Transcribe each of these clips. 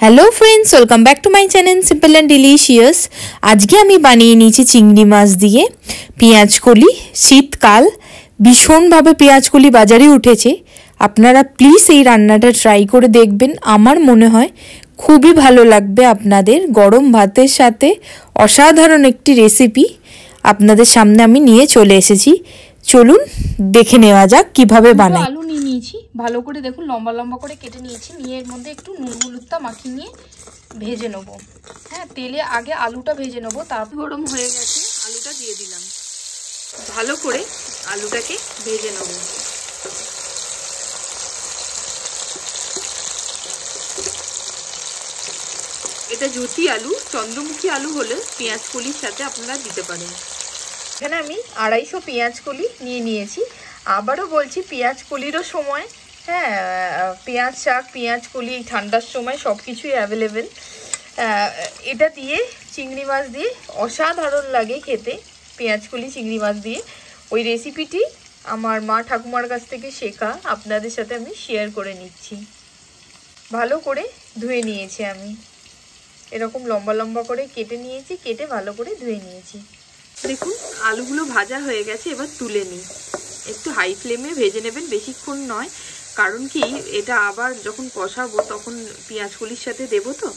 Hello friends, welcome back to my channel simple and delicious. আজকে আমি বানিয়ে নিয়েছি চিংড়ি মাছ দিয়ে পেঁয়াজকলি। শীতকাল, ভীষণভাবে পেঁয়াজকলি বাজারে উঠেছে। আপনারা প্লিজ এই রান্নাটা ট্রাই করে দেখবেন। আমার মনে হয় খুবই ভালো লাগবে আপনাদের। গরম ভাতের সাথে অসাধারণ একটি রেসিপি আপনাদের সামনে আমি নিয়ে চলে এসেছি। চলুন দেখে নেওয়া যাক কিভাবে বানাই। আলু নিয়ে নিয়েছি, ভালো করে দেখুন লম্বা লম্বা করে কেটে নিয়েছি। নিয়ে এর মধ্যে একটু নুন হলুদটা মাখিয়ে নিয়ে ভেজে নেব। হ্যাঁ, তেলে আগে আলুটা ভেজে নেব। তারপর গরম হয়ে গেছে, আলুটা দিয়ে দিলাম। ভালো করে আলুটাকে ভেজে নেব। এটা জ্যোতি আলু, চন্দ্রমুখী আলু হলে পেঁয়াজ কলির সাথে আপনারা দিতে পারেন। এখানে আমি 250 পেঁয়াজ কলি নিয়ে নিয়েছি। আবারও বলছি, পেঁয়াজ কলিরও সময়, হ্যাঁ, পেঁয়াজ শাক, পেঁয়াজ কলি ঠান্ডার সময় সব কিছুই অ্যাভেলেবেল। এটা দিয়ে চিংড়ি মাছ দিয়ে অসাধারণ লাগে খেতে, পেঁয়াজ কলি চিংড়ি মাছ দিয়ে। ওই রেসিপিটি আমার মা ঠাকুমার কাছ থেকে শেখা, আপনাদের সাথে আমি শেয়ার করে নিচ্ছি। ভালো করে ধুয়ে নিয়েছি আমি, এরকম লম্বা লম্বা করে কেটে নিয়েছি, কেটে ভালো করে ধুয়ে নিয়েছি। দেখুন আলুগুলো ভাজা হয়ে গেছে, এবার তুলে নিই। একটু হাই ফ্লেমে ভেজে নেবেন, বেশিক্ষণ নয়। কারণ কি, এটা আবার যখন কষাবো তখন পেঁয়াজ কলির সাথে দেবো, তো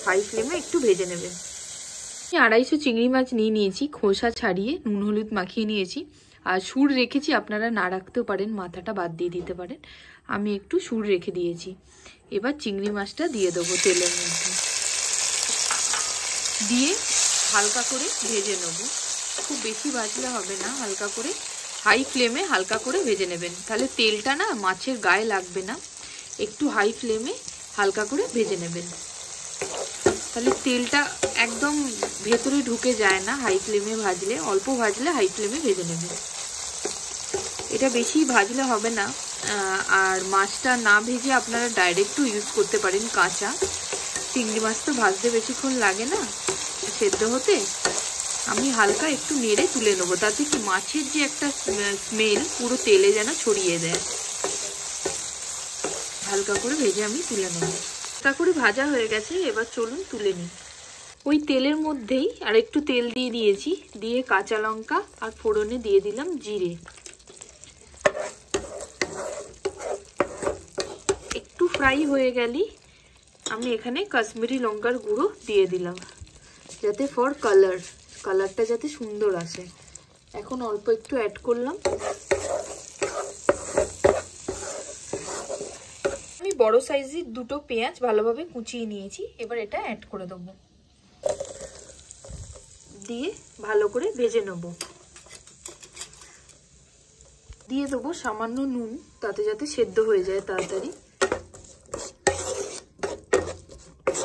হাই ফ্লেমে একটু ভেজে নেবেন। আমি 250 চিংড়ি মাছ নিয়ে নিয়েছি, খোসা ছাড়িয়ে নুন হলুদ মাখিয়ে নিয়েছি। আর সুর রেখেছি, আপনারা না রাখতেও পারেন, মাথাটা বাদ দিয়ে দিতে পারেন। আমি একটু সুর রেখে দিয়েছি। এবার চিংড়ি মাছটা দিয়ে দেবো তেলের মধ্যে, দিয়ে হালকা করে ভেজে নেবো। খুব বেশি ভাজলে হবে না, হালকা করে হাই ফ্লেমে হালকা করে ভেজে নেবেন, তাহলে তেলটা না মাছের গায়ে লাগবে না। একটু হাই ফ্লেমে হালকা করে ভেজে নেবেন, তাহলে তেলটা একদম ভেতরে ঢুকে যায় না। হাই ফ্লেমে ভাজলে, অল্প ভাজলে হাই ফ্লেমে ভেজে নেবেন। এটা বেশি ভাজলে হবে না। আর মাছটা না ভেজে আপনারা ডাইরেক্টও ইউজ করতে পারেন কাঁচা। চিংড়ি মাছ তো ভাজতে বেশিক্ষণ লাগে না সেদ্ধ হতে। আমি হালকা একটু নেড়ে তুলে নেবো, তাতে কি মাছের যে একটা স্মেল পুরো তেলে যেন ছড়িয়ে দেয়। হালকা করে ভেজে আমি তুলে নেবো। হালকা করে ভাজা হয়ে গেছে, এবার চলুন তুলে নিই। ওই তেলের মধ্যেই আর একটু তেল দিয়ে দিয়েছি, দিয়ে কাঁচা লঙ্কা আর ফোড়নে দিয়ে দিলাম জিরে। একটু ফ্রাই হয়ে গেলেই আমি এখানে কাশ্মীরি লঙ্কার গুঁড়ো দিয়ে দিলাম, যাতে ফর কালারটা যাতে সুন্দর আসে। এখন অল্প একটু অ্যাড করলাম। আমি বড় সাইজের 2টো পেঁয়াজ ভালোভাবে কুচিয়ে নিয়েছি, এবার এটা অ্যাড করে দেবো, দিয়ে ভালো করে ভেজে নেব। দিয়ে দেবো সামান্য নুন, তাতে যাতে সেদ্ধ হয়ে যায় তাড়াতাড়ি।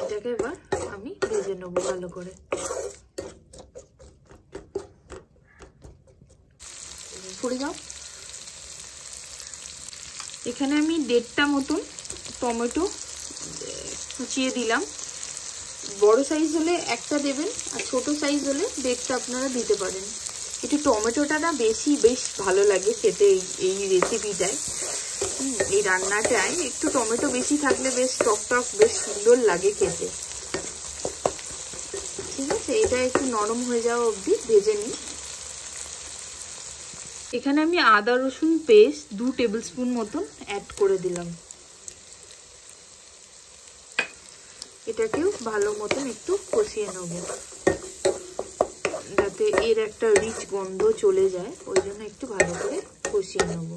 এটাকে এবার আমি ভেজে নেবো ভালো করে। পড়ে যাও। এখানে আমি 1.5টা মতন টমেটো কুচিয়ে দিলাম। বড় সাইজ হলে একটা দেবেন, আর ছোট সাইজ হলে 1.5টা আপনারা দিতে পারেন। একটু টমেটোটা না বেশ ভালো লাগে খেতে এই রেসিপিটায়, এই রান্নাটায় একটু টমেটো বেশি থাকলে বেশ টক বেশ সুন্দর লাগে খেতে। ঠিক আছে, এটা একটু নরম হয়ে যাওয়া অবধি ভেজে নিই। এখানে আমি আদা রসুন পেস্ট 2 টেবিল স্পুন মতন অ্যাড করে দিলাম। এটাকেও ভালো মতন একটু কষিয়ে নেব, যাতে এর একটা রিচ গন্ধ চলে যায়। ওই জন্য একটু ভালো করে কষিয়ে নেব।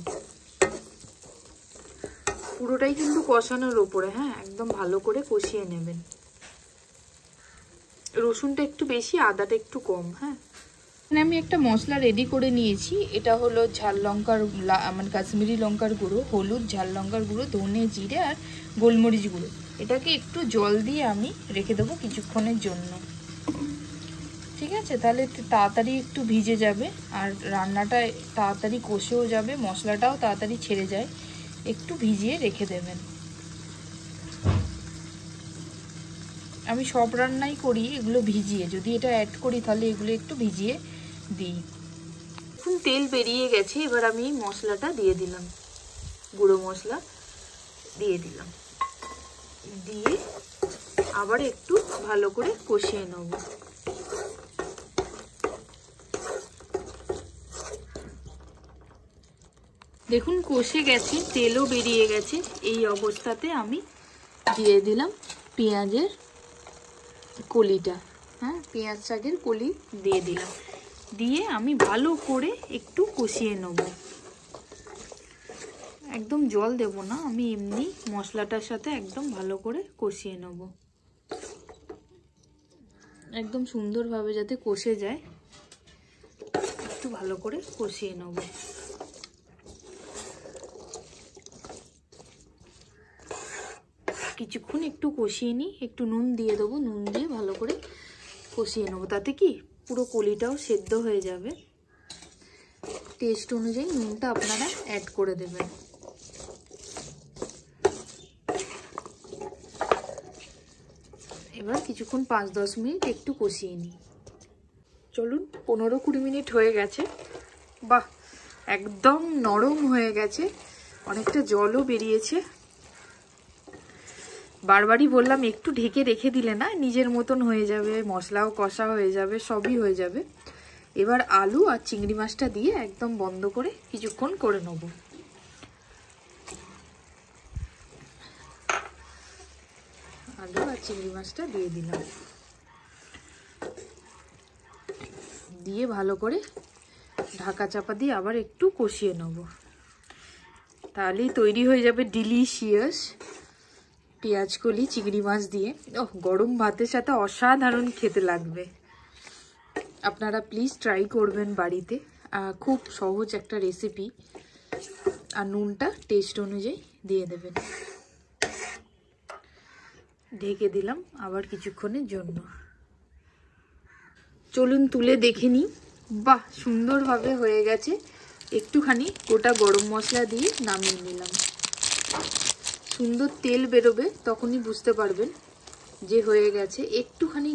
পুরোটাই কিন্তু কষানোর ওপরে, হ্যাঁ, একদম ভালো করে কষিয়ে নেবেন। রসুনটা একটু বেশি, আদাটা একটু কম। হ্যাঁ, এখানে আমি একটা মশলা রেডি করে নিয়েছি। এটা হলো ঝাল লঙ্কার, মানে কাশ্মীরি লঙ্কার গুঁড়ো, হলুদ, ঝাল লঙ্কার গুঁড়ো, ধনে, জিরে আর গোলমরিচ গুঁড়ো। এটাকে একটু জল দিয়ে আমি রেখে দেবো কিছুক্ষণের জন্য। ঠিক আছে, তাহলে তাড়াতাড়ি একটু ভিজে যাবে, আর রান্নাটা তাড়াতাড়ি কষেও যাবে, মশলাটাও তাড়াতাড়ি ছেড়ে যায়। একটু ভিজিয়ে রেখে দেবেন। আমি সব রান্নাই করি এগুলো ভিজিয়ে, যদি এটা অ্যাড করি তাহলে এগুলো একটু ভিজিয়ে দিই। এখন তেল বেরিয়ে গেছে, এবার আমি মশলাটা দিয়ে দিলাম, গুঁড়ো মশলা দিয়ে দিলাম, দিয়ে আবার একটু ভালো করে কষিয়ে নেব। দেখুন কষে গেছে, তেলও বেরিয়ে গেছে। এই অবস্থাতে আমি দিয়ে দিলাম পেঁয়াজের কলিটা। হ্যাঁ, পেঁয়াজ শাকের কলি দিয়ে দিলাম, দিয়ে আমি ভালো করে একটু কষিয়ে নেব। একদম জল দেব না, আমি এমনি মশলাটার সাথে একদম ভালো করে কষিয়ে নেব, একদম সুন্দরভাবে যাতে কষে যায়, একটু ভালো করে কষিয়ে নেব। কিছুক্ষণ একটু কষিয়ে নিই, একটু নুন দিয়ে দেবো, নুন দিয়ে ভালো করে কষিয়ে নেবো। তাতে কি পুরো কলিটাও সেদ্ধ হয়ে যাবে। টেস্ট অনুযায়ী নুনটা আপনারা অ্যাড করে দেবেন। এবার কিছুক্ষণ 5-10 মিনিট একটু কষিয়ে নিই। চলুন, 15-20 মিনিট হয়ে গেছে। বাহ, একদম নরম হয়ে গেছে, অনেকটা জলও বেরিয়েছে। বারবারই বললাম একটু ঢেকে রেখে দিলে না নিজের মতন হয়ে যাবে, মশলাও কষা হয়ে যাবে, সবই হয়ে যাবে। এবার আলু আর চিংড়ি মাছটা দিয়ে একদম বন্ধ করে কিছুক্ষণ করে নেব। আলু আর চিংড়ি মাছটা দিয়ে দিলাম, দিয়ে ভালো করে ঢাকা চাপা দিয়ে আবার একটু কষিয়ে নেব। তাহলেই তৈরি হয়ে যাবে ডিলিশিয়াস পেঁয়াজ কলি চিংড়ি মাছ দিয়ে। গরম ভাতের সাথে অসাধারণ খেতে লাগবে। আপনারা প্লিজ ট্রাই করবেন বাড়িতে, খুব সহজ একটা রেসিপি। আর নুনটা টেস্ট অনুযায়ী দিয়ে দেবেন। ঢেকে দিলাম আবার কিছুক্ষণের জন্য। চলুন তুলে দেখে নিই। বাহ, সুন্দরভাবে হয়ে গেছে। একটুখানি গোটা গরম মশলা দিয়ে নামিয়ে নিলাম। সুন্দর তেল বেরোবে, তখনই বুঝতে পারবেন যে হয়ে গেছে। একটুখানি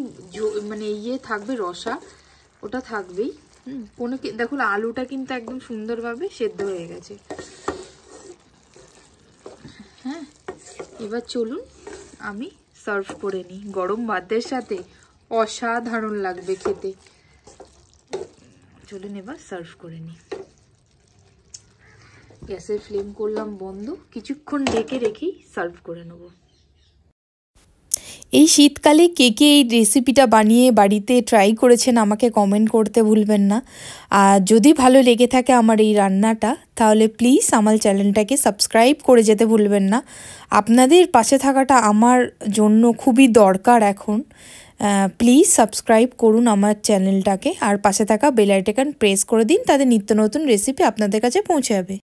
মানে থাকবে, রসা ওটা থাকবেই। কোনো দেখুন আলুটা কিন্তু একদম সুন্দরভাবে সেদ্ধ হয়ে গেছে। হ্যাঁ, এবার চলুন আমি সার্ভ করে নিই। গরম ভাতের সাথে অসাধারণ লাগবে খেতে। চলুন এবার সার্ভ করে নিই। গ্যাসের ফ্লেম করলাম বন্ধ, কিছুক্ষণ ঢেকে রেখেই সার্ভ করে নেব। এই শীতকালে কে কে এই রেসিপিটা বানিয়ে বাড়িতে ট্রাই করেছেন আমাকে কমেন্ট করতে ভুলবেন না। আর যদি ভালো লেগে থাকে আমার এই রান্নাটা, তাহলে প্লিজ আমার চ্যানেলটাকে সাবস্ক্রাইব করে যেতে ভুলবেন না। আপনাদের পাশে থাকাটা আমার জন্য খুবই দরকার এখন। প্লিজ সাবস্ক্রাইব করুন আমার চ্যানেলটাকে, আর পাশে থাকা বেল আইকন প্রেস করে দিন, তাতে নিত্য নতুন রেসিপি আপনাদের কাছে পৌঁছে যাবে।